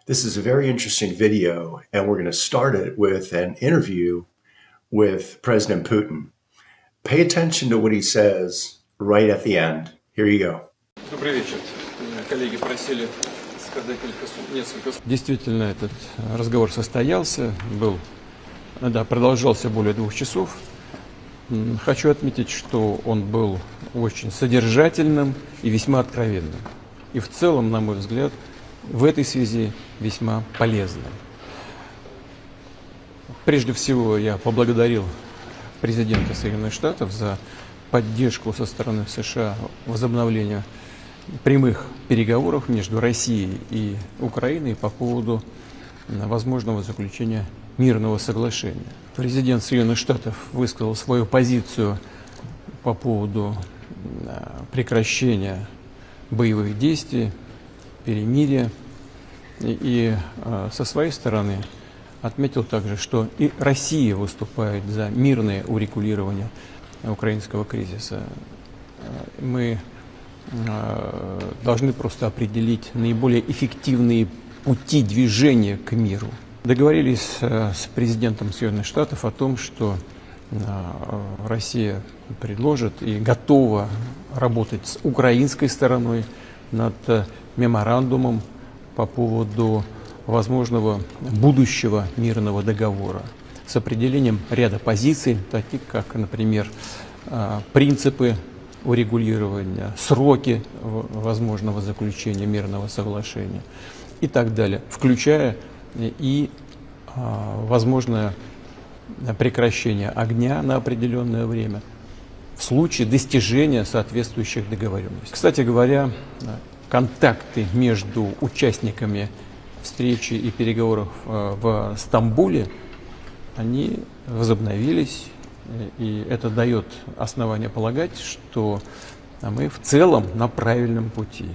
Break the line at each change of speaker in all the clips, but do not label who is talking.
This is a very interesting video, and we're going to start it with an interview with President Putin. Pay attention to what he says right at the end. Here you go.
Добрый вечер. Коллеги просили сказать несколько слов. Действительно, этот разговор состоялся, продолжался более 2 часов. Хочу отметить, что он был очень содержательным и весьма откровенным. И в целом, на мой взгляд, в этой связи весьма полезным. Прежде всего, я поблагодарил президента Соединенных Штатов за поддержку со стороны США возобновления прямых переговоров между Россией и Украиной по поводу возможного заключения мирного соглашения. Президент Соединенных Штатов высказал свою позицию по поводу прекращения боевых действий, перемирия, и со своей стороны отметил также, что и Россия выступает за мирное урегулирование украинского кризиса. Мы должны просто определить наиболее эффективные пути движения к миру. Договорились с президентом Соединенных Штатов о том, что Россия предложит и готова работать с украинской стороной над меморандумом по поводу возможного будущего мирного договора с определением ряда позиций, таких как, например, принципы урегулирования, сроки возможного заключения мирного соглашения и так далее, включая и возможное прекращение огня на определенное время в случае достижения соответствующих договоренностей. Кстати говоря, контакты между участниками встречи и переговоров в Стамбуле, они возобновились, и это дает основание полагать, что мы в целом на правильном пути.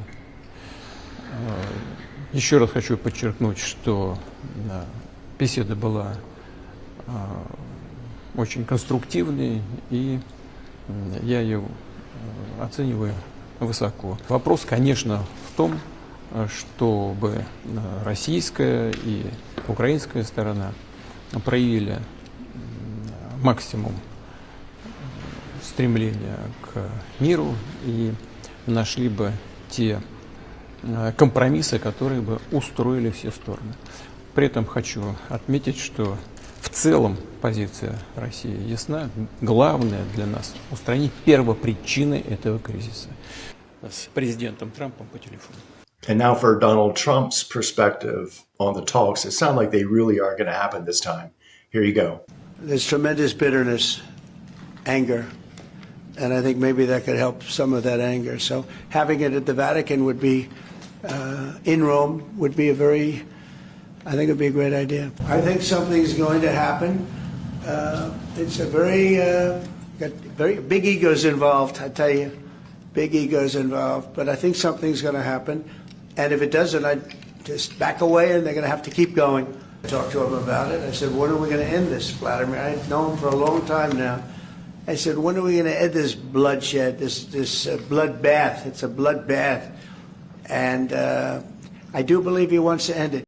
Еще раз хочу подчеркнуть, что беседа была очень конструктивной, и я ее оцениваю высоко. Вопрос, конечно, в том, чтобы российская и украинская сторона проявили максимум стремления к миру и нашли бы те компромиссы, которые бы устроили все стороны. При этом хочу отметить, что в целом позиция России ясна. Главное для нас — устранить первопричины этого кризиса. С президентом Трампом по телефону.
And now for Donald Trump's perspective on the talks, it sounds like they really are going to happen this time. Here you go.
There's tremendous bitterness, anger, and I think maybe that could help some of that anger. So having it at the Vatican would be, in Rome, would be I think it would be a great idea. I think something's going to happen. It's a very big egos involved, I tell you. Big egos involved, but I think something's going to happen. And if it doesn't, I'd just back away, and they're going to have to keep going. I talked to him about it. I said, when are we going to end this, Vladimir? I've known him for a long time now. I said, when are we going to end this bloodshed, this bloodbath? It's a bloodbath. And I do believe he wants to end it.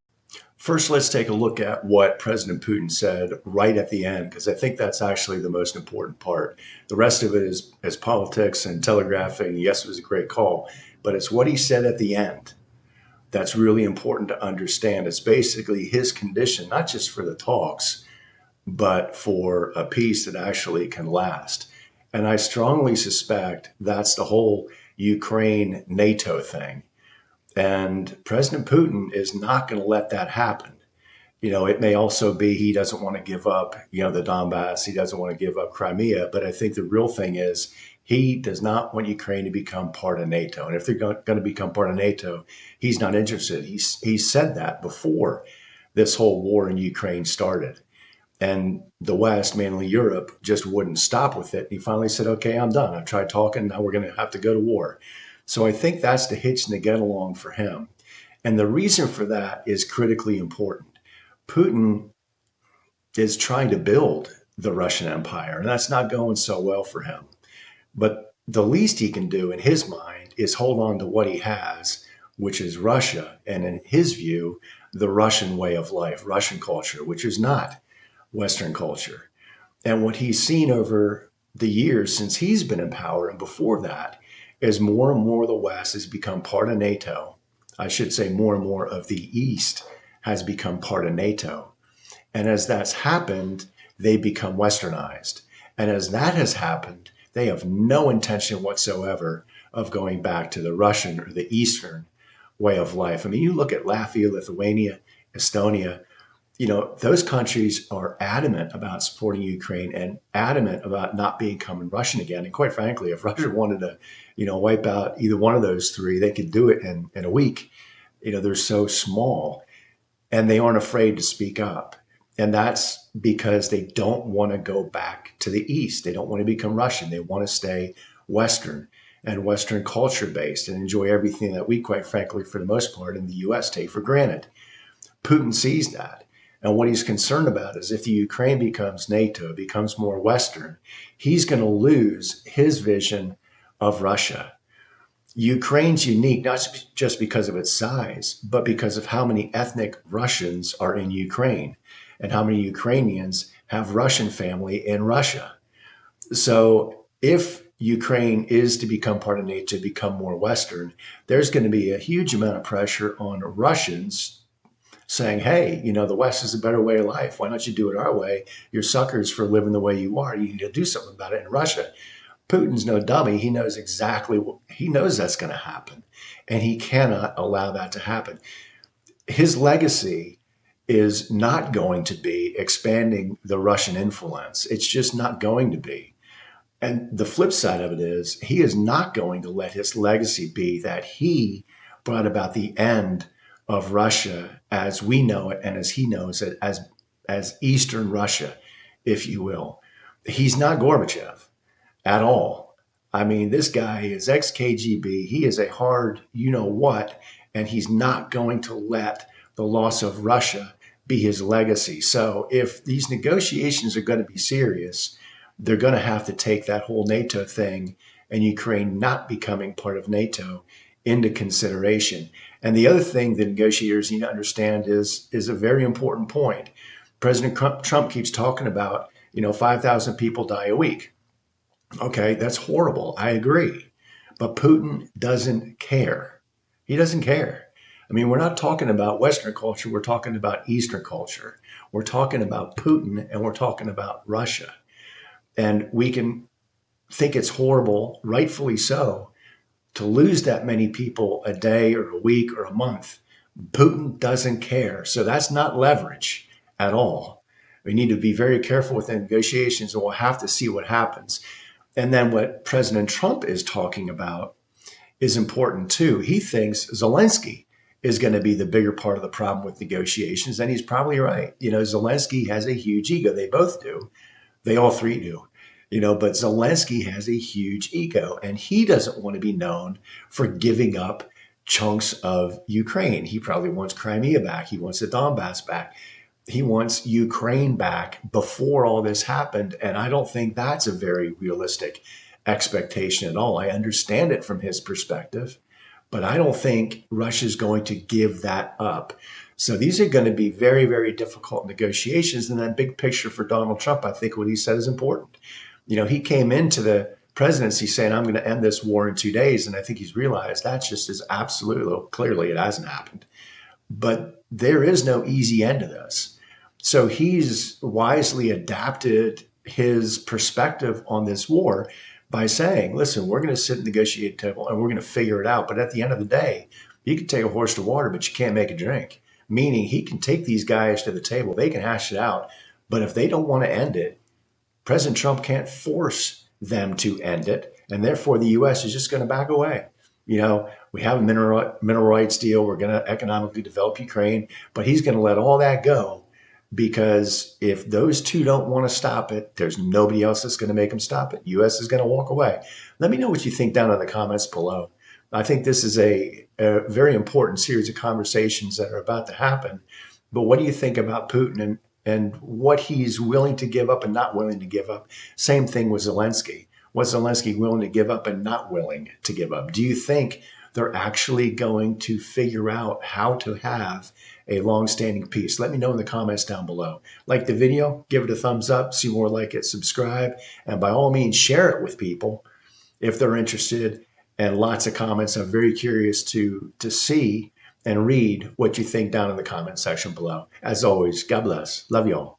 First, let's take a look at what President Putin said right at the end, because I think that's actually the most important part. The rest of it is politics and telegraphing. Yes, it was a great call, but it's what he said at the end that's really important to understand. It's basically his condition, not just for the talks, but for a peace that actually can last. And I strongly suspect that's the whole Ukraine-NATO thing. And President Putin is not going to let that happen. It may also be he doesn't want to give up, the Donbass. He doesn't want to give up Crimea. But I think the real thing is he does not want Ukraine to become part of NATO. And if they're going to become part of NATO, he's not interested. He said that before this whole war in Ukraine started. And the West, mainly Europe, just wouldn't stop with it. He finally said, okay, I'm done. I've tried talking. Now we're going to have to go to war. So I think that's the hitch in the get along for him. And the reason for that is critically important. Putin is trying to build the Russian Empire, and that's not going so well for him. But the least he can do in his mind is hold on to what he has, which is Russia. And in his view, the Russian way of life, Russian culture, which is not Western culture. And what he's seen over the years since he's been in power and before that is more and more of the West has become part of NATO. I should say more and more of the East has become part of NATO. And as that's happened, they become Westernized. And as that has happened, they have no intention whatsoever of going back to the Russian or the Eastern way of life. I mean, you look at Latvia, Lithuania, Estonia, those countries are adamant about supporting Ukraine and adamant about not becoming Russian again. And quite frankly, if Russia wanted to, wipe out either one of those three, they could do it in a week. They're so small and they aren't afraid to speak up. And that's because they don't want to go back to the East. They don't want to become Russian. They want to stay Western and Western culture based and enjoy everything that we, quite frankly, for the most part in the U.S. take for granted. Putin sees that. And what he's concerned about is if the Ukraine becomes NATO, becomes more Western, he's going to lose his vision of Russia. Ukraine's unique, not just because of its size, but because of how many ethnic Russians are in Ukraine and how many Ukrainians have Russian family in Russia. So if Ukraine is to become part of NATO, become more Western, there's going to be a huge amount of pressure on Russians saying, hey, the West is a better way of life. Why don't you do it our way? You're suckers for living the way you are. You need to do something about it in Russia. Putin's no dummy. He knows he knows that's going to happen. And he cannot allow that to happen. His legacy is not going to be expanding the Russian influence. It's just not going to be. And the flip side of it is he is not going to let his legacy be that he brought about the end of Russia as we know it and as he knows it as Eastern Russia, if you will. He's not Gorbachev at all. I mean, this guy is ex-KGB. He is a hard you-know-what, and he's not going to let the loss of Russia be his legacy. So if these negotiations are going to be serious, they're going to have to take that whole NATO thing and Ukraine not becoming part of NATO into consideration. And the other thing the negotiators need to understand is a very important point. President Trump keeps talking about, 5,000 people die a week. Okay, that's horrible. I agree. But Putin doesn't care. He doesn't care. I mean, we're not talking about Western culture. We're talking about Eastern culture. We're talking about Putin and we're talking about Russia. And we can think it's horrible, rightfully so, to lose that many people a day or a week or a month. Putin doesn't care. So that's not leverage at all. We need to be very careful with the negotiations and we'll have to see what happens. And then what President Trump is talking about is important too. He thinks Zelensky is going to be the bigger part of the problem with negotiations. And he's probably right. Zelensky has a huge ego. They both do. They all three do. But Zelensky has a huge ego and he doesn't want to be known for giving up chunks of Ukraine. He probably wants Crimea back. He wants the Donbass back. He wants Ukraine back before all this happened. And I don't think that's a very realistic expectation at all. I understand it from his perspective, but I don't think Russia's going to give that up. So these are going to be very, very difficult negotiations. And that big picture for Donald Trump, I think what he said is important. He came into the presidency saying, I'm going to end this war in 2 days. And I think he's realized that's just as absolutely, clearly it hasn't happened. But there is no easy end to this. So he's wisely adapted his perspective on this war by saying, listen, we're going to sit at the negotiating table and we're going to figure it out. But at the end of the day, you can take a horse to water, but you can't make a drink. Meaning he can take these guys to the table. They can hash it out. But if they don't want to end it, President Trump can't force them to end it. And therefore, the U.S. is just going to back away. We have a mineral rights deal. We're going to economically develop Ukraine. But he's going to let all that go because if those two don't want to stop it, there's nobody else that's going to make them stop it. U.S. is going to walk away. Let me know what you think down in the comments below. I think this is a very important series of conversations that are about to happen. But what do you think about Putin and what he's willing to give up and not willing to give up? Same thing with Zelensky. What's Zelensky willing to give up and not willing to give up? Do you think they're actually going to figure out how to have a long-standing peace? Let me know in the comments down below. Like the video, give it a thumbs up, see more like it, subscribe, and by all means, share it with people if they're interested. And lots of comments. I'm very curious to see and read what you think down in the comment section below. As always, God bless. Love y'all.